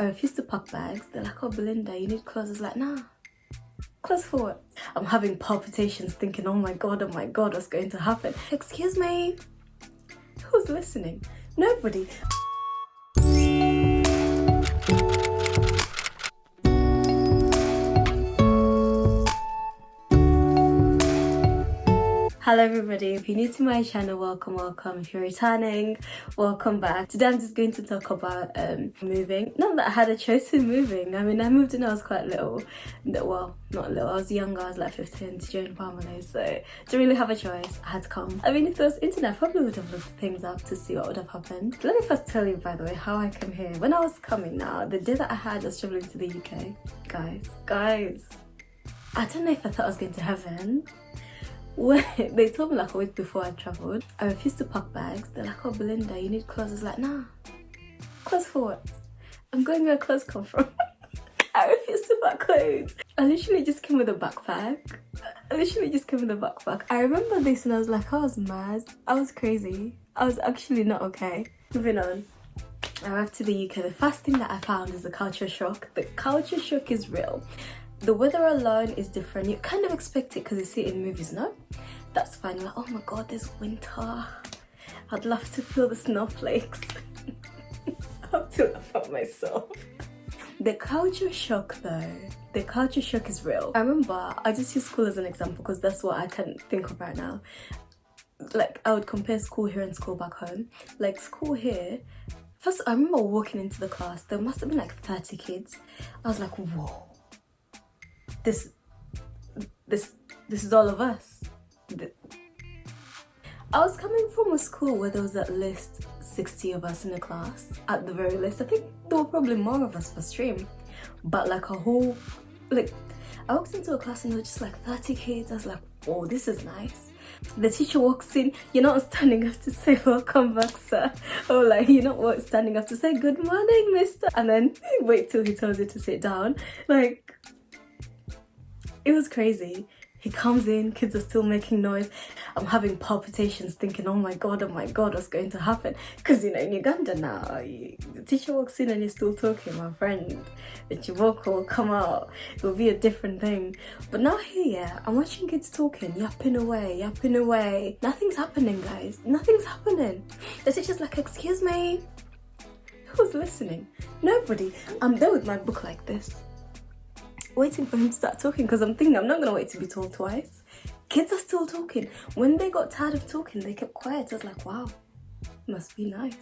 I refused to pack bags. They're like, oh, Belinda, you need clothes. I was like, nah. Clothes for what? I'm having palpitations thinking, oh my god, what's going to happen? Excuse me? Who's listening? Nobody. Hello everybody, if you're new to my channel, welcome. If you're returning, welcome back. Today I'm just going to talk about moving. Not that I had a choice in moving. I mean, I moved when I was quite little. Well, not little, I was younger, I was like 15 to join family, so didn't really have a choice. I had to come. I mean, if there was internet, I probably would have looked things up to see what would have happened. Let me first tell you, by the way, how I came here. When I was coming now, the day that I was traveling to the UK, guys, I don't know if I thought I was going to heaven. When they told me like a week before I travelled, I refused to pack bags. They're like, oh, Belinda, you need clothes. I was like, nah. Clothes for what? I'm going where clothes come from. I refused to pack clothes. I literally just came with a backpack. I remember this and I was like, I was mad. I was crazy. I was actually not okay. Moving on. I arrived to the UK. The first thing that I found is the culture shock. The culture shock is real. The weather alone is different. You kind of expect it because you see it in movies, no? That's fine. You're like, oh my god, there's winter. I'd love to feel the snowflakes. I have to laugh at myself. The culture shock though, the culture shock is real. I remember, I just use school as an example because that's what I can think of right now. Like, I would compare school here and school back home. Like, school here, first I remember walking into the class, there must have been like 30 kids. I was like, whoa. This is all of us. I was coming from a school where there was at least 60 of us in the class, at the very least. I think there were probably more of us per stream, but like a whole, like, I walked into a class and there were just like 30 kids. I was like, oh, this is nice. The teacher walks in, you're not standing up to say welcome back, sir, or like you're not standing up to say good morning, mister, and then wait till he tells you to sit down. Like, it was crazy. He comes in, kids are still making noise. I'm having palpitations thinking, oh my god, what's going to happen? Because, you know, in Uganda now, the teacher walks in and you're still talking, my friend. The chiboko will come out. It will be a different thing. But now here, yeah, I'm watching kids talking, yapping away. Nothing's happening, guys. Nothing's happening. The teacher's like, excuse me? Who's listening? Nobody. I'm there with my book like this, waiting for him to start talking because I'm thinking I'm not gonna wait to be told twice. Kids are still talking. When they got tired of talking, they kept quiet. I was like, wow, must be nice.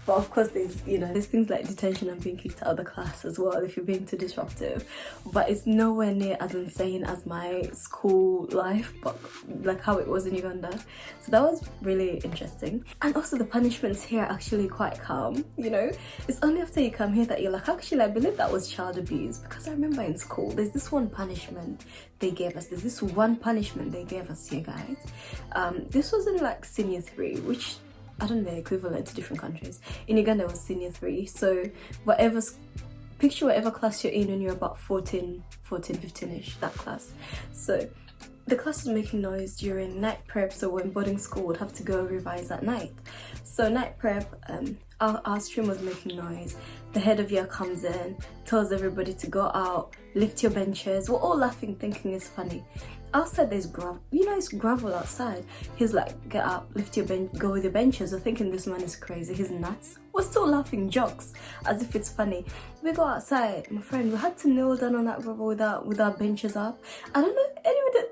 But of course, there's things like detention and being kicked out of the class as well if you're being too disruptive. But it's nowhere near as insane as my school life, but like how it was in Uganda. So that was really interesting. And also the punishments here are actually quite calm, you know? It's only after you come here that you're like, actually, I believe that was child abuse. Because I remember in school, there's this one punishment they gave us. Here, guys. This was in like senior 3, which I don't know the equivalent to different countries. In Uganda it was senior 3, so picture whatever class you're in when you're about 14, 15ish, that class. So the class was making noise during night prep, so when boarding school would have to go revise at night. So night prep, our stream was making noise. The head of year comes in, tells everybody to go out, lift your benches. We're all laughing, thinking it's funny. Outside there's gravel, it's gravel outside. He's like, get up, lift your bench, go with your benches. We're thinking this man is crazy, he's nuts. We're still laughing, jokes, as if it's funny. We go outside, my friend, we had to kneel down on that gravel with our benches up. I don't know, anyway,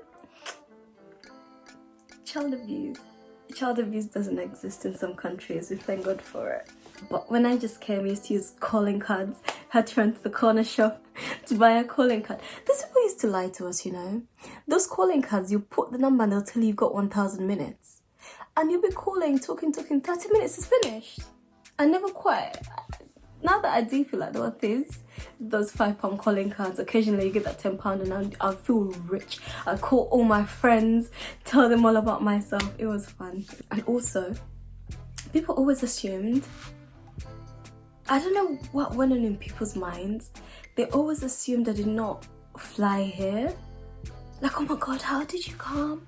child abuse doesn't exist in some countries, we thank God for it. But when I just came, I used to use calling cards. Had to run to the corner shop to buy a calling card. These people used to lie to us, you know. Those calling cards, you put the number and they'll tell you you've got 1,000 minutes. And you'll be calling, talking, 30 minutes is finished. I never quite. Now that I do feel like there were thieves, those £5 calling cards, occasionally you get that £10 and I'll feel rich. I'll call all my friends, tell them all about myself. It was fun. And also, people always assumed, I don't know what went on in people's minds. They always assumed I did not fly here. Like, oh my god, how did you come?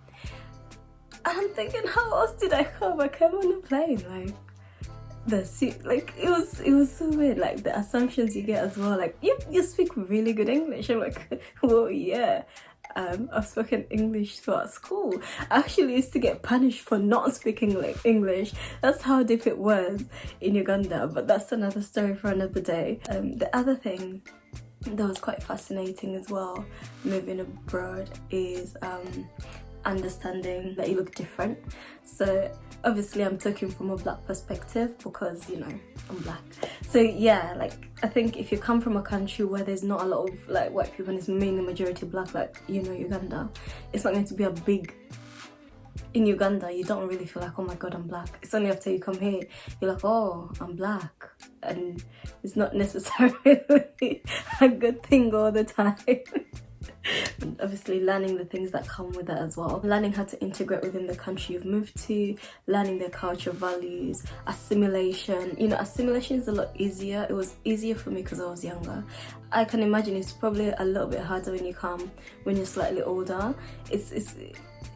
And I'm thinking, how else did I come? I came on a plane. Like, like it was so weird, like the assumptions you get as well, like you speak really good English. I'm like, well, yeah, I've spoken English throughout school. I actually used to get punished for not speaking like English. That's how deep it was in Uganda, but that's another story for another day. The other thing that was quite fascinating as well moving abroad is understanding that you look different. So obviously I'm talking from a black perspective because, you know, I'm black. So yeah, like I think if you come from a country where there's not a lot of like white people and it's mainly majority black, like, you know, Uganda, it's not going to be a big... In Uganda, you don't really feel like, oh my god, I'm black. It's only after you come here, you're like, oh, I'm black. And it's not necessarily a good thing all the time. And obviously learning the things that come with that as well. Learning how to integrate within the country you've moved to, learning their culture, values, assimilation. You know, assimilation is a lot easier. It was easier for me because I was younger. I can imagine it's probably a little bit harder when you're slightly older.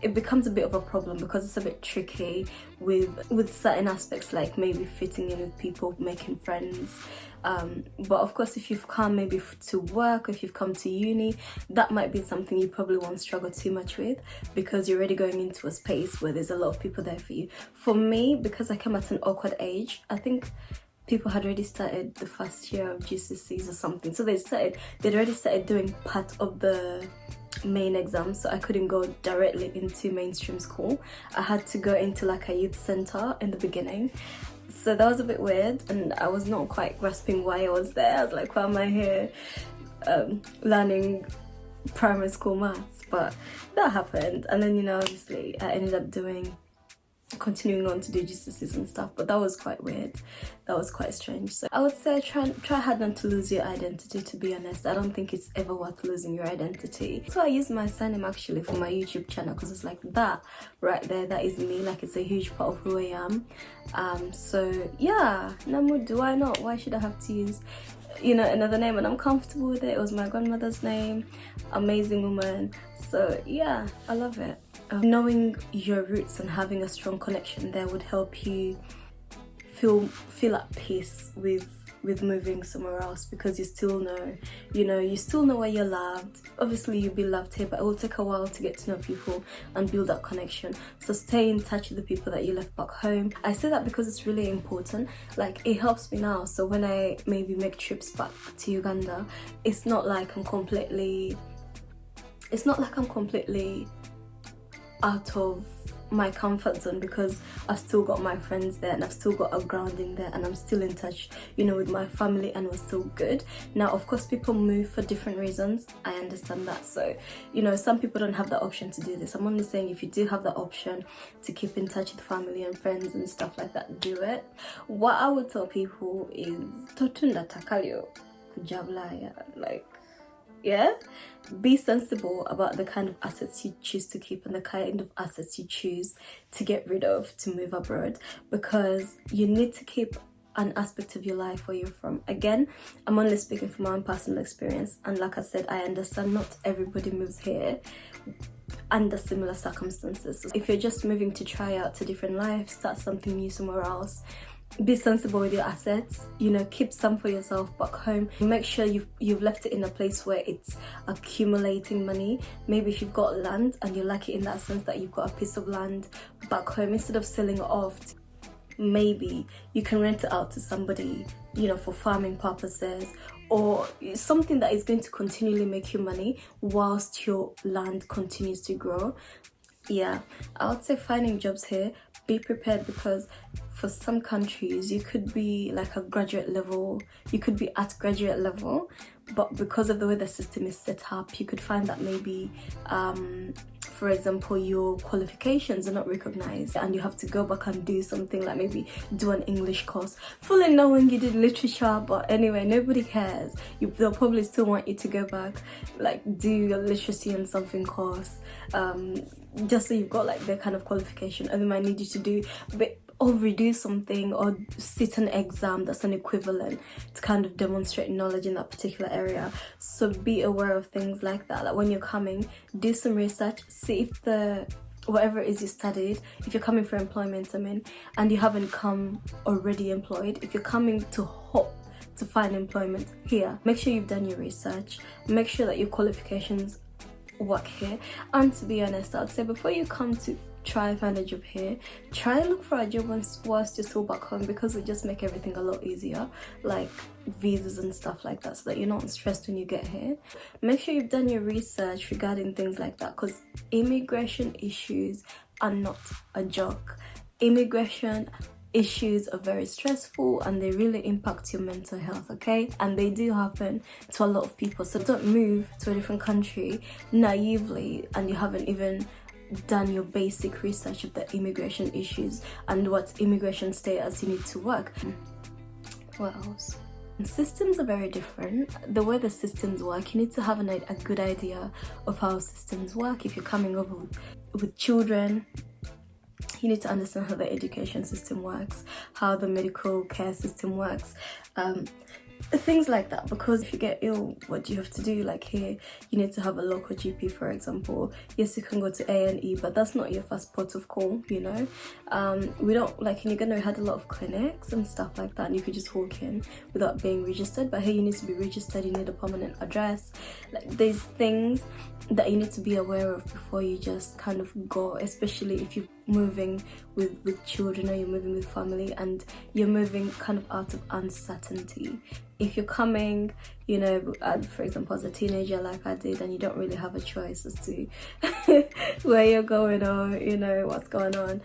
It becomes a bit of a problem because it's a bit tricky with certain aspects, like maybe fitting in with people, making friends. But of course, if you've come maybe to work, or if you've come to uni, that might be something you probably won't struggle too much with because you're already going into a space where there's a lot of people there for you. For me, because I came at an awkward age, I think people had already started the first year of GCSEs or something. So they'd already started doing part of the main exam, so I couldn't go directly into mainstream school. I had to go into like a youth center in the beginning. So that was a bit weird and I was not quite grasping why I was there. I was like, why am I here learning primary school maths? But that happened, and then, you know, obviously I ended up continuing on to do GCSEs and stuff, but that was quite weird. That was quite strange. So I would say try hard not to lose your identity, to be honest. I don't think it's ever worth losing your identity. So I use my surname actually for my YouTube channel because it's like that right there, that is me, like it's a huge part of who I am. So yeah, Namu, why not? Why should I have to use, you know, another name? And I'm comfortable with it. It was my grandmother's name, amazing woman. So yeah, I love it. Knowing your roots and having a strong connection there would help you feel at peace with moving somewhere else, because you still know, you know, you still know where you're loved. Obviously you'll be loved here, but it will take a while to get to know people and build that connection. So stay in touch with the people that you left back home. I say that because it's really important. Like, it helps me now. So when I maybe make trips back to Uganda, it's not like I'm completely out of my comfort zone, because I've still got my friends there and I've still got a grounding there and I'm still in touch, you know, with my family, and we're still good. Now, of course, people move for different reasons. I understand that. So, you know, some people don't have the option to do this. I'm only saying if you do have the option to keep in touch with family and friends and stuff like that, do it. What I would tell people is totunda takalyo kujablaya, like, yeah, be sensible about the kind of assets you choose to keep and the kind of assets you choose to get rid of to move abroad, because you need to keep an aspect of your life where you're from. Again, I'm only speaking from my own personal experience, and like I said, I understand not everybody moves here under similar circumstances. So if you're just moving to try out a different life, start something new somewhere else, be sensible with your assets, you know, keep some for yourself back home. Make sure you've left it in a place where it's accumulating money. Maybe if you've got land and you're lucky in that sense that you've got a piece of land back home, instead of selling it off, maybe you can rent it out to somebody, you know, for farming purposes, or something that is going to continually make you money whilst your land continues to grow. Yeah, I would say finding jobs here, be prepared, because for some countries you could be like a graduate level, you could be at graduate level, but because of the way the system is set up, you could find that maybe for example, your qualifications are not recognized and you have to go back and do something like maybe do an English course, fully knowing you did literature. But anyway, nobody cares. They'll probably still want you to go back, like do your literacy and something course, just so you've got like their kind of qualification. And they might need you to do or redo something or sit an exam that's an equivalent to kind of demonstrate knowledge in that particular area. So be aware of things like that. Like when you're coming, do some research, see if whatever it is you studied, if you're coming for employment, and you haven't come already employed, if you're coming to hope to find employment here, make sure you've done your research, make sure that your qualifications work here. And to be honest, I'd say before you come to try find a job here, try look for a job whilst you're still back home, because it just make everything a lot easier, like visas and stuff like that, so that you're not stressed when you get here. Make sure you've done your research regarding things like that, because immigration issues are not a joke. Immigration issues are very stressful and they really impact your mental health, okay? And they do happen to a lot of people. So don't move to a different country naively and you haven't even done your basic research of the immigration issues and what immigration status you need to work. What else? Systems are very different. The way the systems work, you need to have a good idea of how systems work. If you're coming over with children, you need to understand how the education system works, how the medical care system works, things like that. Because if you get ill, what do you have to do? Like here, you need to have a local GP, for example. Yes, you can go to A&E, but that's not your first port of call, you know. We don't, like in Uganda, we had a lot of clinics and stuff like that, and you could just walk in without being registered. But here, you need to be registered, you need a permanent address. Like there's things that you need to be aware of before you just kind of go, especially if you're moving with children or you're moving with family and you're moving kind of out of uncertainty. If you're coming, you know, for example, as a teenager like I did, and you don't really have a choice as to where you're going or, you know, what's going on,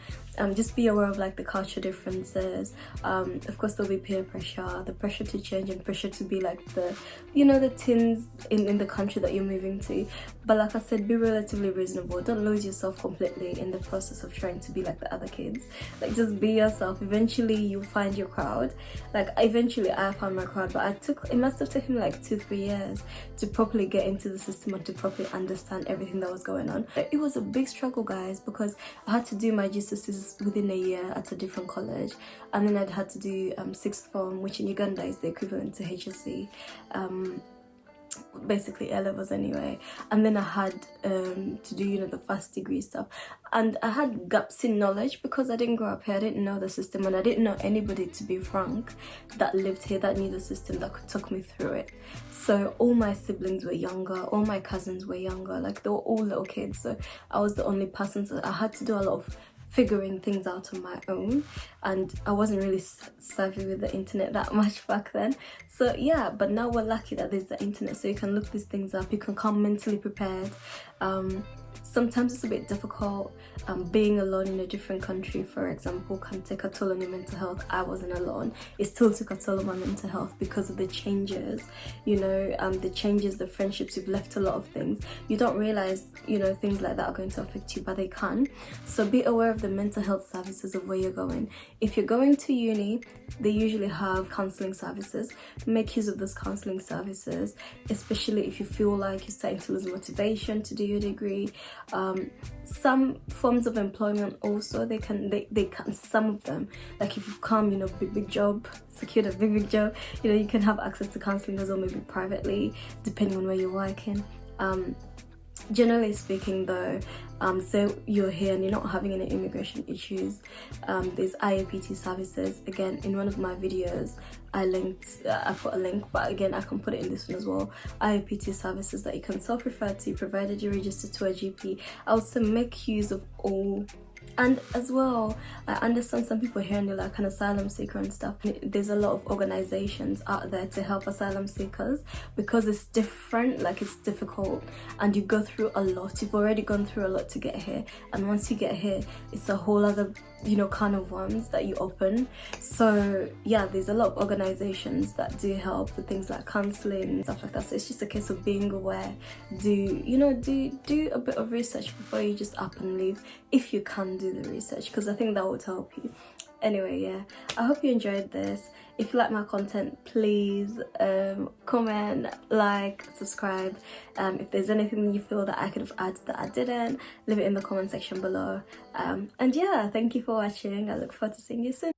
just be aware of like the culture differences. Of course, there'll be peer pressure, the pressure to change and pressure to be like the, you know, the teens in the country that you're moving to. But like I said, be relatively reasonable. Don't lose yourself completely in the process of trying to be like the other kids. Like just be yourself. Eventually you'll find your crowd. Like eventually I found my crowd, but it must have taken me like 2-3 years to properly get into the system and to properly understand everything that was going on. It was a big struggle, guys, because I had to do my GCSEs within a year at a different college, and then I'd had to do sixth form, which in Uganda is the equivalent to HSC, basically A levels anyway. And then I had to do, you know, the first degree stuff, and I had gaps in knowledge because I didn't grow up here. I didn't know the system, and I didn't know anybody, to be frank, that lived here that knew the system that could talk me through it. So all my siblings were younger, all my cousins were younger, like they were all little kids, so I was the only person, so I had to do a lot of figuring things out on my own, and I wasn't really savvy with the internet that much back then. So yeah, but now we're lucky that there's the internet, so you can look these things up, you can come mentally prepared. Sometimes it's a bit difficult. Being alone in a different country, for example, can take a toll on your mental health. I wasn't alone. It still took a toll on my mental health because of the changes, you know, the changes, the friendships, you've left a lot of things. You don't realize, you know, things like that are going to affect you, but they can. So be aware of the mental health services of where you're going. If you're going to uni, they usually have counseling services. Make use of those counseling services, especially if you feel like you're starting to lose motivation to do your degree. Some forms of employment also, they can some of them, like if you come, you know, big job, secured a big job, you know, you can have access to counseling as well, maybe privately, depending on where you're working. Generally speaking though, so you're here and you're not having any immigration issues, there's IAPT services. Again, in one of my videos I put a link, but again I can put it in this one as well. IAPT services that you can self-refer to, provided you're registered to a GP. I also make use of all. And as well, I understand some people here and they're like an asylum seeker and stuff. There's a lot of organizations out there to help asylum seekers, because it's different, like it's difficult and you go through a lot. You've already gone through a lot to get here, and once you get here, it's a whole other, you know, kind of worms that you open. So yeah, there's a lot of organizations that do help with things like counseling and stuff like that. So it's just a case of being aware. Do a bit of research before you just up and leave, if you can do the research, because I think that would help you. Anyway, yeah, I hope you enjoyed this. If you like my content, please comment, like, subscribe. If there's anything you feel that I could have added that I didn't, leave it in the comment section below. And yeah, thank you for watching. I look forward to seeing you soon.